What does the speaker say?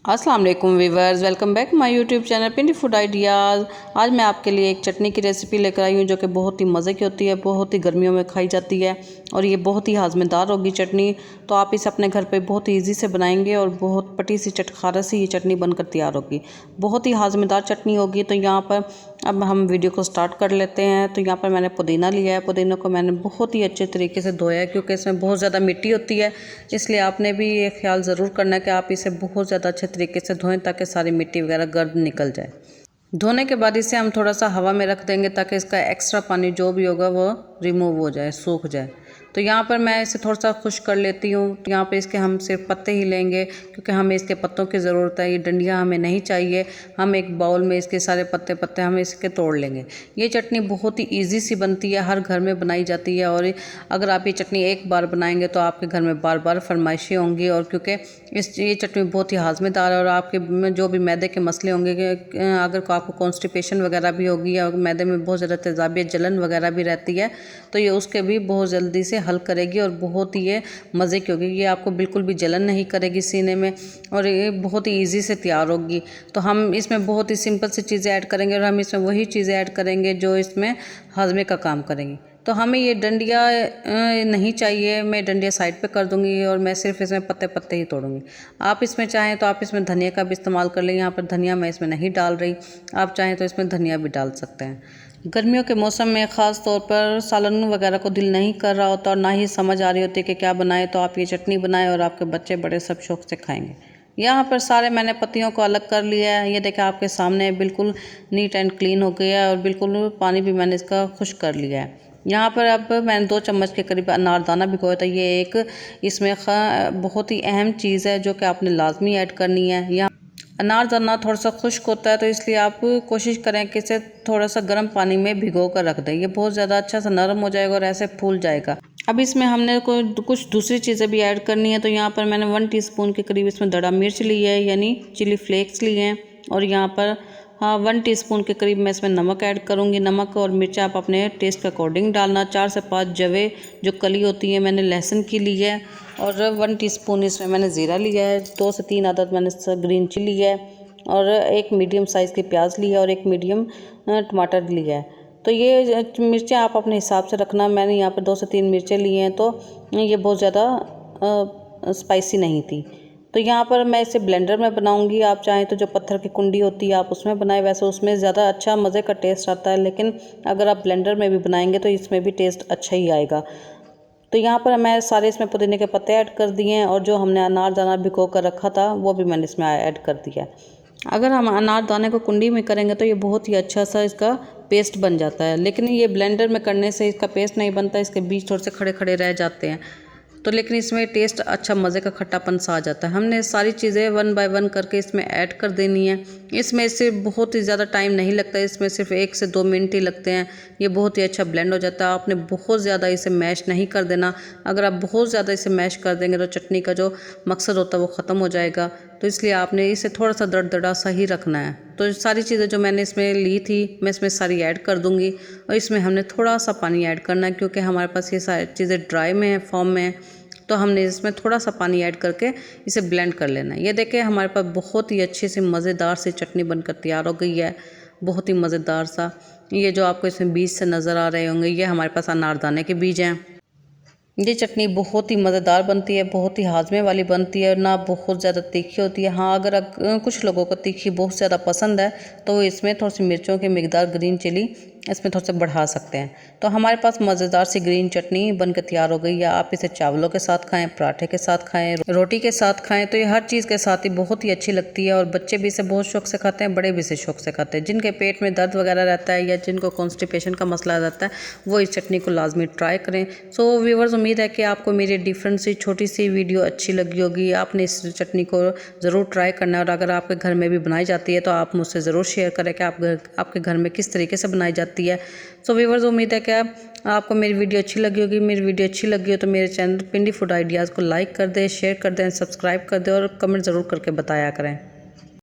अस्सलाम वालेकुम viewers, welcome back my YouTube channel Pindi food ideas. आज मैं आपके लिए एक चटनी की रेसिपी लेकर आई हूँ जो कि बहुत ही मज़े की होती है, बहुत ही गर्मियों में खाई जाती है और ये बहुत ही हाज़मेदार होगी चटनी। तो आप इसे अपने घर पे बहुत ही ईजी से बनाएंगे और बहुत पटी सी चटखारा सी ये चटनी बनकर तैयार होगी। बहुत ही हाज़मेदार चटनी होगी। तो यहाँ पर अब हम वीडियो को स्टार्ट कर लेते हैं। तो यहाँ पर मैंने पुदीना लिया है। पुदीना को मैंने बहुत ही अच्छे तरीके से धोया है क्योंकि इसमें बहुत ज़्यादा मिट्टी होती है, इसलिए आपने भी ये ख्याल ज़रूर करना है कि आप इसे बहुत ज़्यादा अच्छे तरीके से धोएं ताकि सारी मिट्टी वगैरह गर्द निकल जाए। धोने के बाद इसे हम थोड़ा सा हवा में रख देंगे ताकि इसका एक्स्ट्रा पानी जो भी होगा वो रिमूव हो जाए, सूख जाए। तो यहाँ पर मैं इसे थोड़ा सा खुश्क कर लेती हूँ। तो यहाँ पे इसके हम सिर्फ पत्ते ही लेंगे क्योंकि हमें इसके पत्तों की ज़रूरत है, ये डंडियाँ हमें नहीं चाहिए। हम एक बाउल में इसके सारे पत्ते हम इसके तोड़ लेंगे। ये चटनी बहुत ही ईजी सी बनती है, हर घर में बनाई जाती है और अगर आप ये चटनी एक बार बनाएंगे तो आपके घर में बार बार फरमाइशें होंगी। और क्योंकि ये चटनी बहुत ही हाज़मेदार है और आपके जो भी मैदे के मसले होंगे, अगर आपको कॉन्स्टिपेशन वगैरह भी होगी या मैदे में बहुत ज़्यादा तेज़ाबियत जलन वगैरह भी रहती है, तो ये उसके भी बहुत जल्दी से हल करेगी और बहुत ही ये मज़े की होगी। ये आपको बिल्कुल भी जलन नहीं करेगी सीने में और ये बहुत ही इजी से तैयार होगी। तो हम इसमें बहुत ही सिंपल सी चीज़ें ऐड करेंगे और हम इसमें वही चीज़ें ऐड करेंगे जो इसमें हाजमे का काम करेंगी। तो हमें ये डंडियाँ नहीं चाहिए, मैं डंडियाँ साइड पे कर दूंगी और मैं सिर्फ इसमें पत्ते ही तोड़ूंगी। आप इसमें चाहें तो आप इसमें धनिया का भी इस्तेमाल कर लें। यहाँ पर धनिया मैं इसमें नहीं डाल रही, आप चाहें तो इसमें धनिया भी डाल सकते हैं। गर्मियों के मौसम में ख़ास तौर पर सालन वगैरह को दिल नहीं कर रहा होता और ना ही समझ आ रही होती कि क्या बनाएं, तो आप ये चटनी बनाएं और आपके बच्चे बड़े सब शौक से खाएंगे। यहाँ पर सारे मैंने पत्तियों को अलग कर लिया है। ये देखें आपके सामने बिल्कुल नीट एंड क्लीन हो गया है और बिल्कुल पानी भी मैंने इसका खुश्क कर लिया है। यहाँ पर अब मैंने 2 चम्मच के करीब अनारदाना भिगोया था। ये एक इसमें बहुत ही अहम चीज़ है जो कि आपने लाजमी ऐड करनी है। यहाँ अनारदाना थोड़ा सा खुश्क होता है तो इसलिए आप कोशिश करें कि इसे थोड़ा सा गर्म पानी में भिगो कर रख दें। ये बहुत ज़्यादा अच्छा सा नरम हो जाएगा और ऐसे फूल जाएगा। अब इसमें हमने कुछ दूसरी चीज़ें भी ऐड करनी है। तो यहाँ पर मैंने 1 टीस्पून के करीब इसमें दड़ा मिर्च ली है, यानी चिली फ्लेक्स लिए हैं। और यहाँ पर 1 टीस्पून के करीब मैं इसमें नमक ऐड करूँगी। नमक और मिर्च आप अपने टेस्ट के अकॉर्डिंग डालना। 4 से 5 जवे जो कली होती है मैंने लहसुन की ली है और 1 टीस्पून इसमें मैंने ज़ीरा लिया है। 2 से 3 अदद मैंने ग्रीन चिली है और 1 मीडियम साइज़ की प्याज लिया है और 1 मीडियम टमाटर लिया है। तो ये मिर्चें आप अपने हिसाब से रखना। मैंने यहाँ पर 2 से 3 मिर्चें ली हैं तो ये बहुत ज़्यादा स्पाइसी नहीं थी। तो यहाँ पर मैं इसे ब्लेंडर में बनाऊंगी। आप चाहें तो जो पत्थर की कुंडी होती है आप उसमें बनाएं, वैसे उसमें ज़्यादा अच्छा मज़े का टेस्ट आता है, लेकिन अगर आप ब्लेंडर में भी बनाएंगे तो इसमें भी टेस्ट अच्छा ही आएगा। तो यहाँ पर मैं सारे इसमें पुदीने के पत्ते ऐड कर दिए हैं और जो हमने अनारदाना भिगो कर रखा था वो भी मैंने इसमें ऐड कर दिया। अगर हम अनारदाने को कुंडी में करेंगे तो ये बहुत ही अच्छा सा इसका पेस्ट बन जाता है, लेकिन ये ब्लेंडर में करने से इसका पेस्ट नहीं बनता, इसके बीच थोड़े से खड़े खड़े रह जाते हैं। तो लेकिन इसमें टेस्ट अच्छा मज़े का खट्टापन सा आ जाता है। हमने सारी चीज़ें 1 बाय 1 करके इसमें ऐड कर देनी है। इसमें इससे बहुत ही ज़्यादा टाइम नहीं लगता, इसमें सिर्फ 1 से 2 मिनट ही लगते हैं। ये बहुत ही अच्छा ब्लेंड हो जाता है। आपने बहुत ज़्यादा इसे मैश नहीं कर देना। अगर आप बहुत ज़्यादा इसे मैश कर देंगे तो चटनी का जो मकसद होता है वो ख़त्म हो जाएगा। तो इसलिए आपने इसे थोड़ा सा दरदरा सा ही रखना है। तो सारी चीज़ें जो मैंने इसमें ली थी मैं इसमें सारी ऐड कर दूँगी और इसमें हमने थोड़ा सा पानी ऐड करना है क्योंकि हमारे पास ये सारी चीज़ें ड्राई में है, फॉर्म में है। तो हमने इसमें थोड़ा सा पानी ऐड करके इसे ब्लेंड कर लेना है। ये देखें हमारे पास बहुत ही अच्छी सी मज़ेदार सी चटनी बनकर तैयार हो गई है, बहुत ही मज़ेदार सा। ये जो आपको इसमें बीज से नज़र आ रहे होंगे ये हमारे पास अनारदाने के बीज हैं। ये चटनी बहुत ही मज़ेदार बनती है, बहुत ही हाजमे वाली बनती है, ना बहुत ज़्यादा तीखी होती है। हाँ, अगर कुछ लोगों को तीखी बहुत ज़्यादा पसंद है तो इसमें थोड़ी सी मिर्चों की मिकदार ग्रीन चिली इसमें थोड़ा सा बढ़ा सकते हैं। तो हमारे पास मज़ेदार सी ग्रीन चटनी बनकर तैयार हो गई है। आप इसे चावलों के साथ खाएं, पराठे के साथ खाएं, रोटी के साथ खाएं, तो ये हर चीज़ के साथ ही बहुत ही अच्छी लगती है और बच्चे भी इसे बहुत शौक से खाते हैं, बड़े भी इसे शौक से खाते हैं। जिनके पेट में दर्द वगैरह रहता है या जिनको कॉन्स्टिपेशन का मसला रहता है वो इस चटनी को लाजमी ट्राई करें। सो व्यूअर्स, उम्मीद है कि आपको मेरी डिफरेंट सी छोटी सी वीडियो अच्छी लगी होगी। आपने इस चटनी को ज़रूर ट्राई करना है और अगर आपके घर में भी बनाई जाती है तो आप मुझसे ज़रूर शेयर करें कि आपके घर में किस तरीके से बनाई जाती है। सो व्यूअर्स, उम्मीद है कि आपको मेरी वीडियो अच्छी लगी होगी। मेरी वीडियो अच्छी लगी हो तो मेरे चैनल पिंडी फूड आइडियाज़ को लाइक कर दें, शेयर कर दें, सब्सक्राइब कर दें और कमेंट ज़रूर करके बताया करें।